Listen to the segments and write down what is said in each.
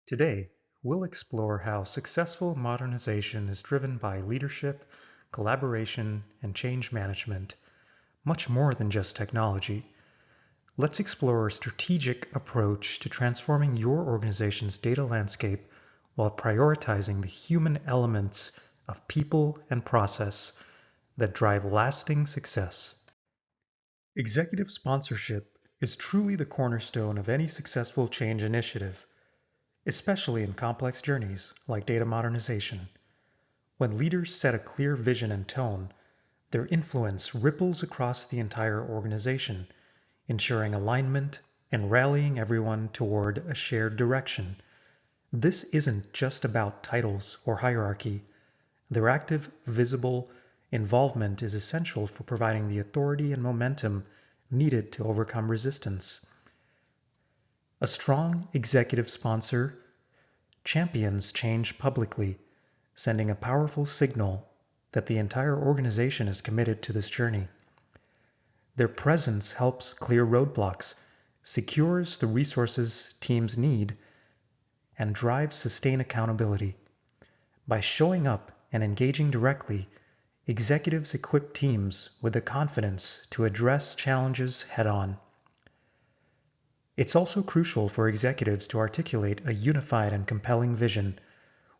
Today, we'll explore how successful modernization is driven by leadership, collaboration, and change management, much more than just technology. Let's explore a strategic approach to transforming your organization's data landscape while prioritizing the human elements of people and process that drive lasting success. Executive sponsorship is truly the cornerstone of any successful change initiative, especially in complex journeys like data modernization. When leaders set a clear vision and tone, their influence ripples across the entire organization, ensuring alignment and rallying everyone toward a shared direction. This isn't just about titles or hierarchy. Their active, visible involvement is essential for providing the authority and momentum needed to overcome resistance. A strong executive sponsor champions change publicly, sending a powerful signal that the entire organization is committed to this journey. Their presence helps clear roadblocks, secures the resources teams need, and drives sustained accountability. By showing up and engaging directly, executives equip teams with the confidence to address challenges head-on. It's also crucial for executives to articulate a unified and compelling vision,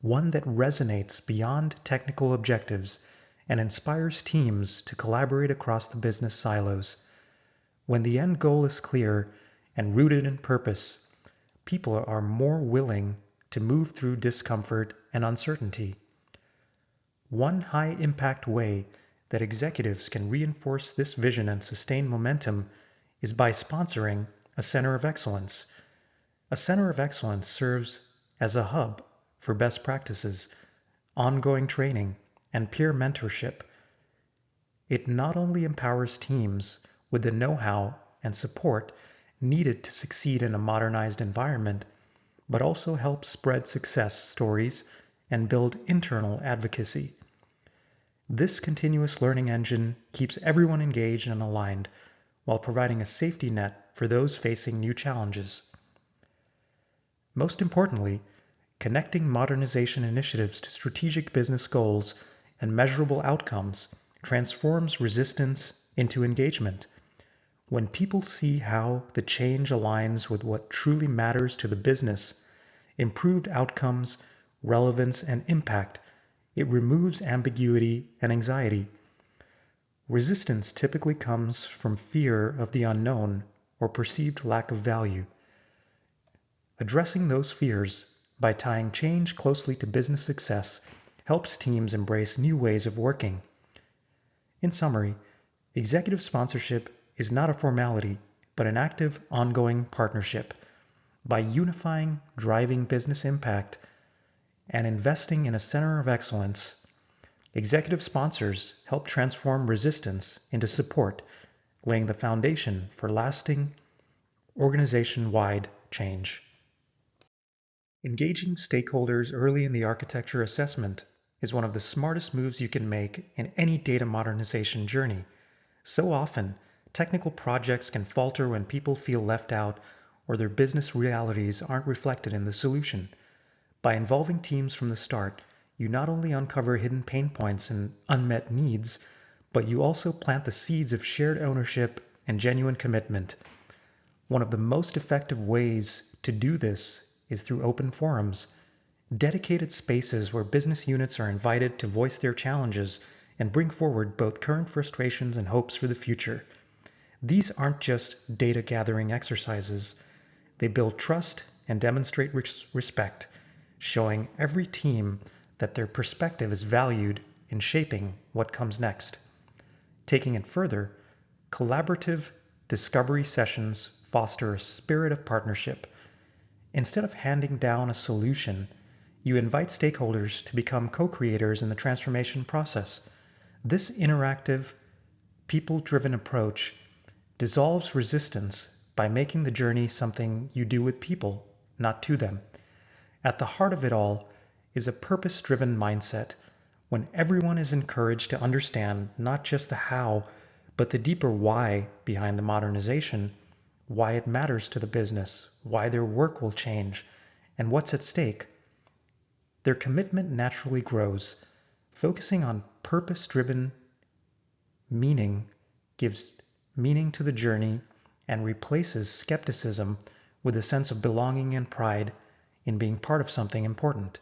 one that resonates beyond technical objectives and inspires teams to collaborate across the business silos. When the end goal is clear and rooted in purpose, people are more willing to move through discomfort and uncertainty. One high-impact way that executives can reinforce this vision and sustain momentum is by sponsoring a center of excellence. A center of excellence serves as a hub for best practices, ongoing training, and peer mentorship. It not only empowers teams with the know-how and support needed to succeed in a modernized environment, but also helps spread success stories and build internal advocacy. This continuous learning engine keeps everyone engaged and aligned while providing a safety net for those facing new challenges. Most importantly, connecting modernization initiatives to strategic business goals and measurable outcomes transforms resistance into engagement. When people see how the change aligns with what truly matters to the business, improved outcomes, relevance, and impact, it removes ambiguity and anxiety. Resistance typically comes from fear of the unknown or perceived lack of value. Addressing those fears by tying change closely to business success helps teams embrace new ways of working. In summary, executive sponsorship is not a formality, but an active, ongoing partnership. By unifying, driving business impact, and investing in a center of excellence, executive sponsors help transform resistance into support, laying the foundation for lasting, organization-wide change. Engaging stakeholders early in the architecture assessment is one of the smartest moves you can make in any data modernization journey. So often, technical projects can falter when people feel left out or their business realities aren't reflected in the solution. By involving teams from the start, you not only uncover hidden pain points and unmet needs, but you also plant the seeds of shared ownership and genuine commitment. One of the most effective ways to do this is through open forums, dedicated spaces where business units are invited to voice their challenges and bring forward both current frustrations and hopes for the future. These aren't just data gathering exercises. They build trust and demonstrate respect, showing every team that their perspective is valued in shaping what comes next. Taking it further, collaborative discovery sessions foster a spirit of partnership. Instead of handing down a solution, you invite stakeholders to become co-creators in the transformation process. This interactive, people-driven approach dissolves resistance by making the journey something you do with people, not to them. At the heart of it all is a purpose-driven mindset, when everyone is encouraged to understand not just the how, but the deeper why behind the modernization, why it matters to the business, why their work will change, and what's at stake, their commitment naturally grows. Focusing on purpose-driven meaning gives meaning to the journey and replaces skepticism with a sense of belonging and pride in being part of something important.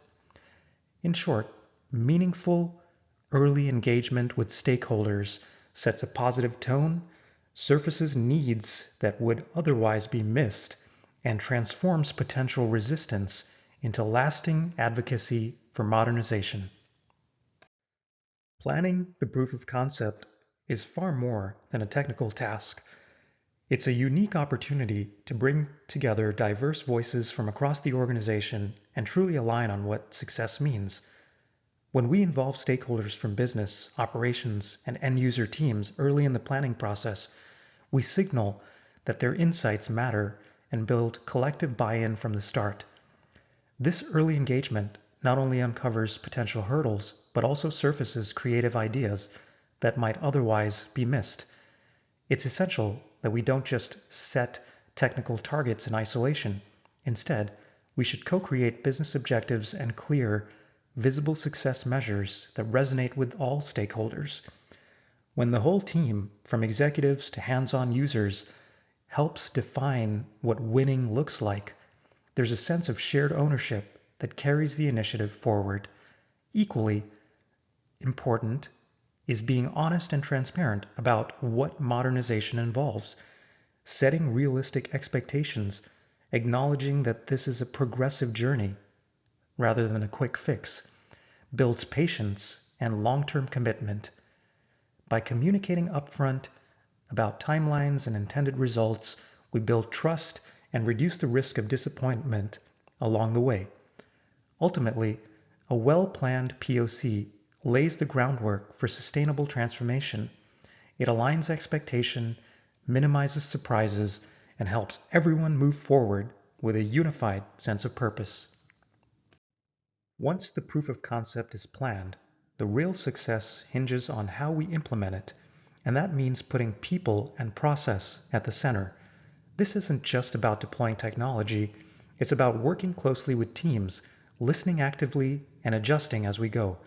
In short, meaningful early engagement with stakeholders sets a positive tone, surfaces needs that would otherwise be missed, and transforms potential resistance into lasting advocacy for modernization. Planning the proof of concept is far more than a technical task. It's a unique opportunity to bring together diverse voices from across the organization and truly align on what success means. When we involve stakeholders from business, operations, and end-user teams early in the planning process, we signal that their insights matter and build collective buy-in from the start. This early engagement not only uncovers potential hurdles, but also surfaces creative ideas that might otherwise be missed. It's essential that we don't just set technical targets in isolation. Instead, we should co-create business objectives and clear, visible success measures that resonate with all stakeholders. When the whole team, from executives to hands-on users, helps define what winning looks like, there's a sense of shared ownership that carries the initiative forward. Equally important is being honest and transparent about what modernization involves, setting realistic expectations, acknowledging that this is a progressive journey rather than a quick fix, builds patience and long-term commitment. By communicating upfront about timelines and intended results, we build trust and reduce the risk of disappointment along the way. Ultimately, a well-planned POC lays the groundwork for sustainable transformation. It aligns expectation, minimizes surprises, and helps everyone move forward with a unified sense of purpose. Once the proof of concept is planned, the real success hinges on how we implement it, and that means putting people and process at the center. This isn't just about deploying technology, it's about working closely with teams, listening actively, and adjusting as we go.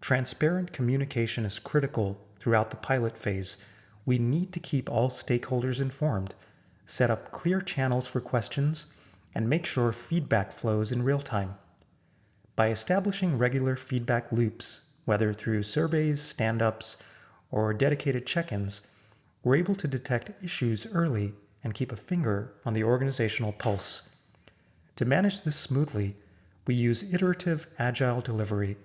Transparent communication is critical throughout the pilot phase. We need to keep all stakeholders informed, set up clear channels for questions, and make sure feedback flows in real time. By establishing regular feedback loops, whether through surveys, stand-ups, or dedicated check-ins, we're able to detect issues early and keep a finger on the organizational pulse. To manage this smoothly, we use iterative Agile delivery,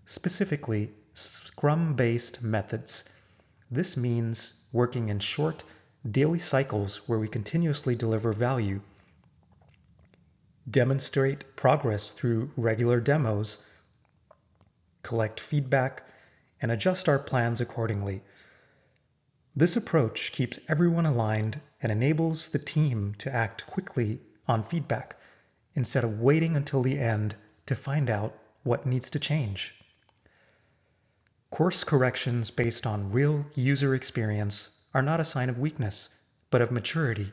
specifically Scrum-based methods. This means working in short, daily cycles where we continuously deliver value, demonstrate progress through regular demos, collect feedback, and adjust our plans accordingly. This approach keeps everyone aligned and enables the team to act quickly on feedback instead of waiting until the end to find out what needs to change. Course corrections based on real user experience are not a sign of weakness, but of maturity.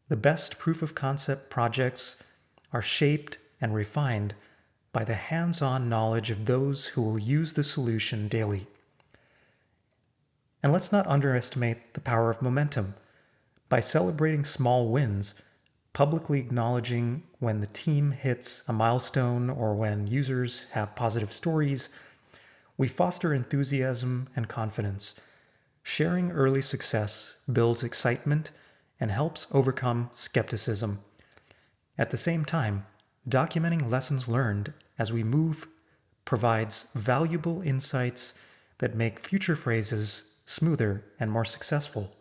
The best proof of concept projects are shaped and refined by the hands-on knowledge of those who will use the solution daily. And let's not underestimate the power of momentum. By celebrating small wins, publicly acknowledging when the team hits a milestone or when users have positive stories, we foster enthusiasm and confidence. Sharing early success builds excitement and helps overcome skepticism. At the same time, documenting lessons learned as we move provides valuable insights that make future phases smoother and more successful.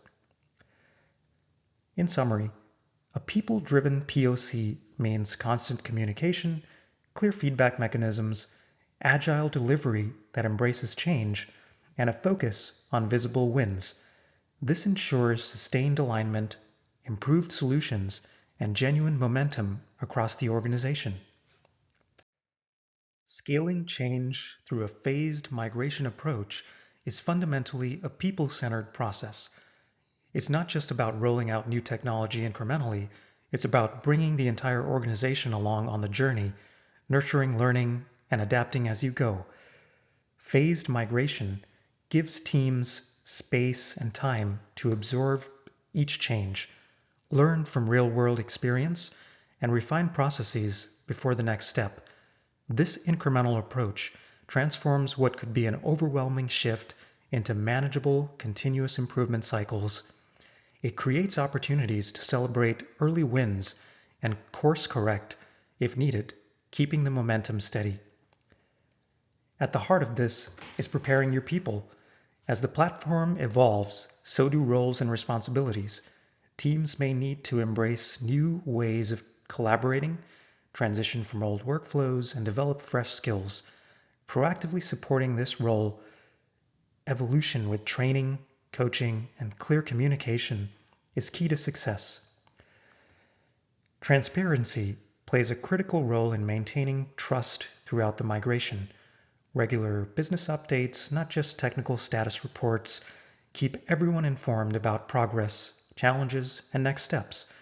In summary, a people-driven POC means constant communication, clear feedback mechanisms, agile delivery that embraces change, and a focus on visible wins. This ensures sustained alignment, improved solutions, and genuine momentum across the organization. Scaling change through a phased migration approach is fundamentally a people-centered process. It's not just about rolling out new technology incrementally, It's about bringing the entire organization along on the journey, nurturing learning, and adapting as you go. Phased migration gives teams space and time to absorb each change, learn from real-world experience, and refine processes before the next step. This incremental approach transforms what could be an overwhelming shift into manageable, continuous improvement cycles. It creates opportunities to celebrate early wins and course correct if needed, keeping the momentum steady. At the heart of this is preparing your people. As the platform evolves, so do roles and responsibilities. Teams may need to embrace new ways of collaborating, transition from old workflows, and develop fresh skills. Proactively supporting this role evolution with training, coaching, and clear communication is key to success. Transparency plays a critical role in maintaining trust throughout the migration. Regular business updates, not just technical status reports, keep everyone informed about progress, challenges, and next steps.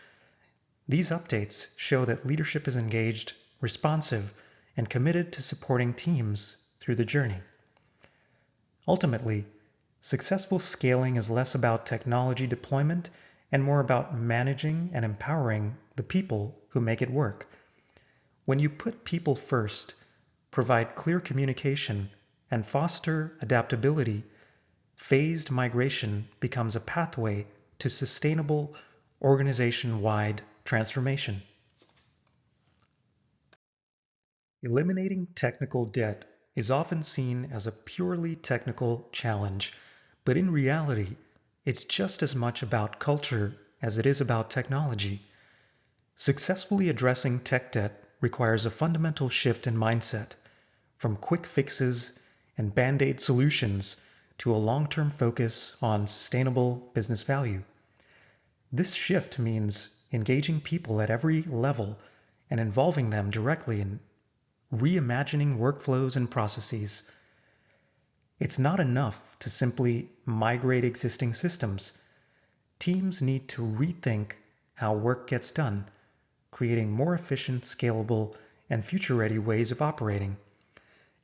These updates show that leadership is engaged, responsive, and committed to supporting teams through the journey. Ultimately, successful scaling is less about technology deployment and more about managing and empowering the people who make it work. When you put people first, provide clear communication, and foster adaptability, phased migration becomes a pathway to sustainable organization-wide transformation. Eliminating technical debt is often seen as a purely technical challenge, but in reality, it's just as much about culture as it is about technology. Successfully addressing tech debt requires a fundamental shift in mindset, from quick fixes and band-aid solutions to a long-term focus on sustainable business value. This shift means engaging people at every level and involving them directly in reimagining workflows and processes. It's not enough to simply migrate existing systems. Teams need to rethink how work gets done, creating more efficient, scalable, and future-ready ways of operating.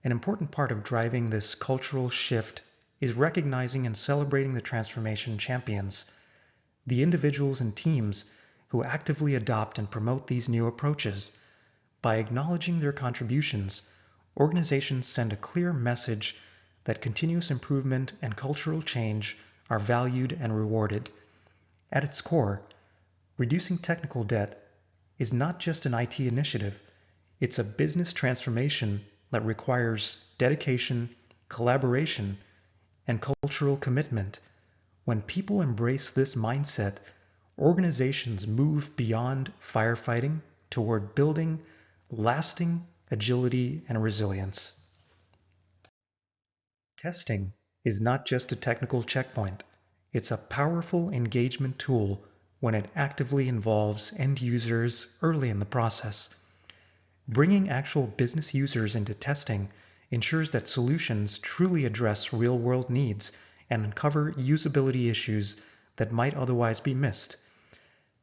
An important part of driving this cultural shift is recognizing and celebrating the transformation champions, the individuals and teams who actively adopt and promote these new approaches. By acknowledging their contributions, organizations send a clear message that continuous improvement and cultural change are valued and rewarded. At its core, reducing technical debt is not just an IT initiative, it's a business transformation that requires dedication, collaboration, and cultural commitment. When people embrace this mindset, organizations move beyond firefighting toward building lasting agility and resilience. Testing is not just a technical checkpoint. It's a powerful engagement tool when it actively involves end users early in the process. Bringing actual business users into testing ensures that solutions truly address real-world needs and uncover usability issues that might otherwise be missed.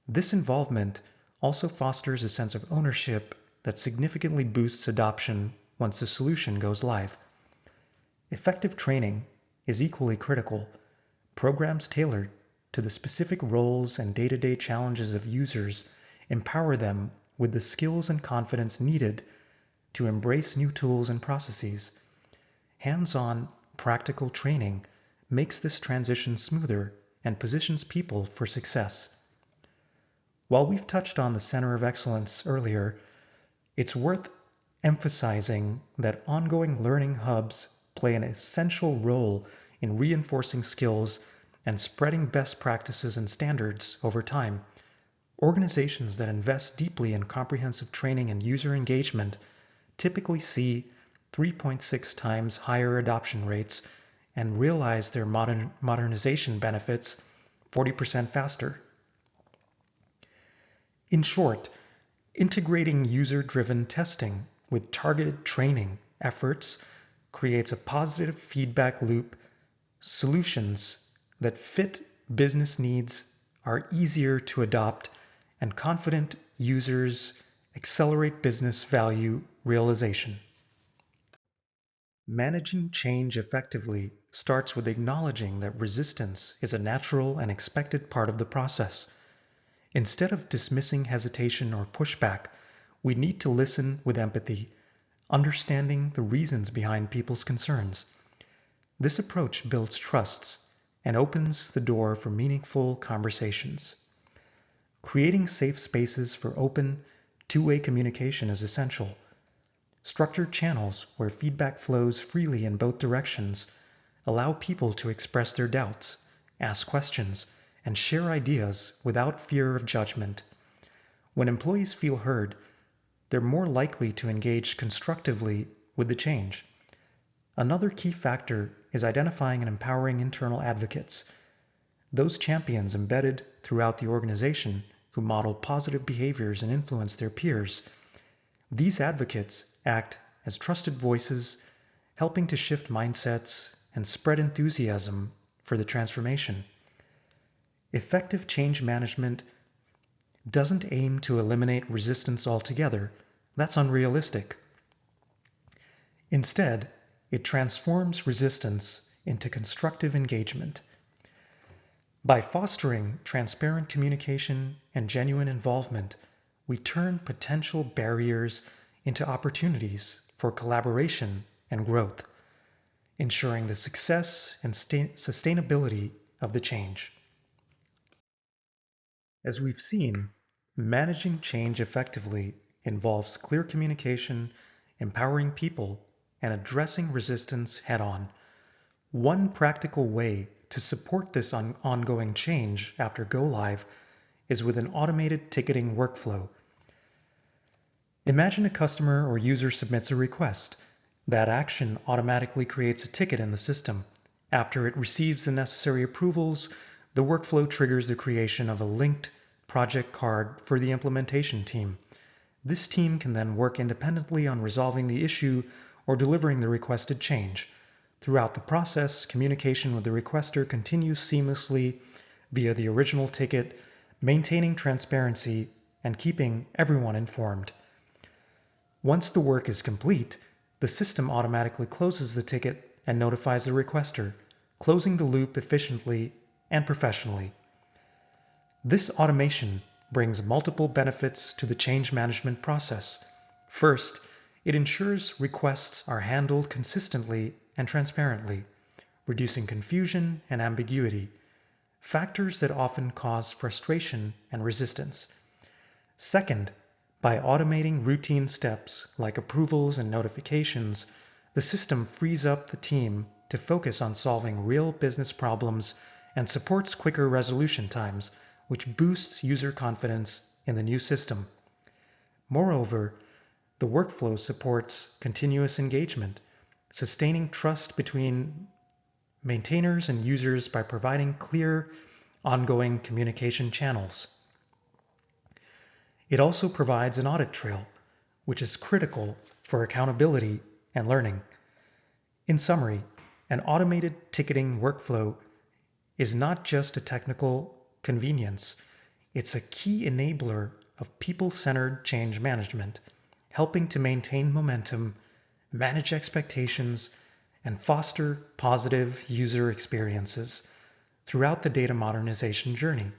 This involvement also fosters a sense of ownership that significantly boosts adoption once the solution goes live. Effective training is equally critical. Programs tailored to the specific roles and day-to-day challenges of users empower them with the skills and confidence needed to embrace new tools and processes. Hands-on, practical training makes this transition smoother and positions people for success. While we've touched on the Center of Excellence earlier, it's worth emphasizing that ongoing learning hubs play an essential role in reinforcing skills and spreading best practices and standards over time. Organizations that invest deeply in comprehensive training and user engagement typically see 3.6 times higher adoption rates and realize their modernization benefits 40% faster. In short, integrating user-driven testing with targeted training efforts creates a positive feedback loop. Solutions that fit business needs are easier to adopt, and confident users accelerate business value realization. Managing change effectively starts with acknowledging that resistance is a natural and expected part of the process. Instead of dismissing hesitation or pushback, we need to listen with empathy, understanding the reasons behind people's concerns. This approach builds trusts and opens the door for meaningful conversations. Creating safe spaces for open, two-way communication is essential. Structured channels where feedback flows freely in both directions allow people to express their doubts, ask questions, and share ideas without fear of judgment. When employees feel heard, they're more likely to engage constructively with the change. Another key factor is identifying and empowering internal advocates, those champions embedded throughout the organization who model positive behaviors and influence their peers. These advocates act as trusted voices, helping to shift mindsets and spread enthusiasm for the transformation. Effective change management doesn't aim to eliminate resistance altogether. That's unrealistic. Instead, it transforms resistance into constructive engagement. By fostering transparent communication and genuine involvement, we turn potential barriers into opportunities for collaboration and growth, ensuring the success and sustainability of the change. As we've seen, managing change effectively involves clear communication, empowering people, and addressing resistance head-on. One practical way to support this ongoing change after go-live is with an automated ticketing workflow. Imagine a customer or user submits a request. That action automatically creates a ticket in the system. After it receives the necessary approvals, the workflow triggers the creation of a linked project card for the implementation team. This team can then work independently on resolving the issue or delivering the requested change. Throughout the process, communication with the requester continues seamlessly via the original ticket, maintaining transparency and keeping everyone informed. Once the work is complete, the system automatically closes the ticket and notifies the requester, closing the loop efficiently and professionally. This automation brings multiple benefits to the change management process. First, it ensures requests are handled consistently and transparently, reducing confusion and ambiguity, factors that often cause frustration and resistance. Second, by automating routine steps like approvals and notifications, the system frees up the team to focus on solving real business problems and supports quicker resolution times, which boosts user confidence in the new system. Moreover, the workflow supports continuous engagement, sustaining trust between maintainers and users by providing clear, ongoing communication channels. It also provides an audit trail, which is critical for accountability and learning. In summary, an automated ticketing workflow is not just a technical convenience, it's a key enabler of people-centered change management, helping to maintain momentum, manage expectations, and foster positive user experiences throughout the data modernization journey.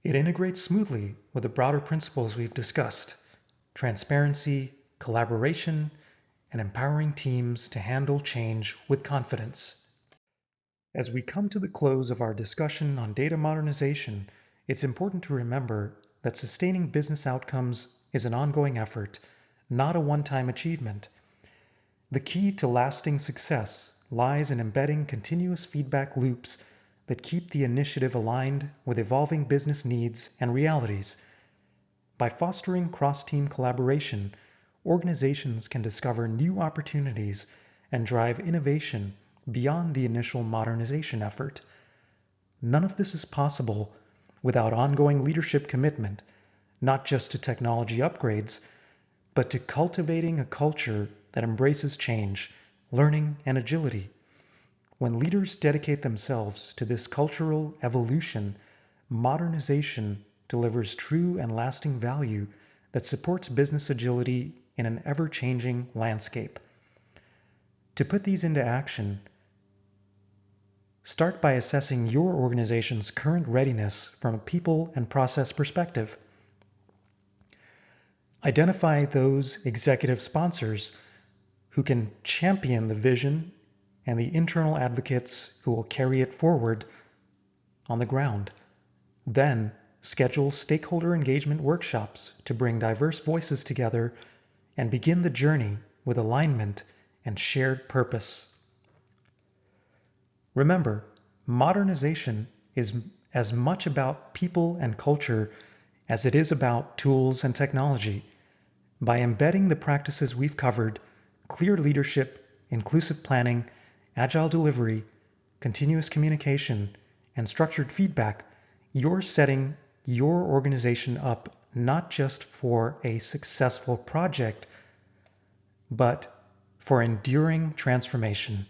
It integrates smoothly with the broader principles we've discussed: transparency, collaboration, and empowering teams to handle change with confidence. As we come to the close of our discussion on data modernization, it's important to remember that sustaining business outcomes is an ongoing effort, not a one-time achievement. The key to lasting success lies in embedding continuous feedback loops that keep the initiative aligned with evolving business needs and realities. By fostering cross-team collaboration, organizations can discover new opportunities and drive innovation beyond the initial modernization effort. None of this is possible without ongoing leadership commitment, not just to technology upgrades, but to cultivating a culture that embraces change, learning, and agility. When leaders dedicate themselves to this cultural evolution, modernization delivers true and lasting value that supports business agility in an ever-changing landscape. To put these into action, start by assessing your organization's current readiness from a people and process perspective. Identify those executive sponsors who can champion the vision and the internal advocates who will carry it forward on the ground. Then, schedule stakeholder engagement workshops to bring diverse voices together and begin the journey with alignment and shared purpose. Remember, modernization is as much about people and culture as it is about tools and technology. By embedding the practices we've covered, clear leadership, inclusive planning, agile delivery, continuous communication, and structured feedback, you're setting your organization up not just for a successful project, but for enduring transformation.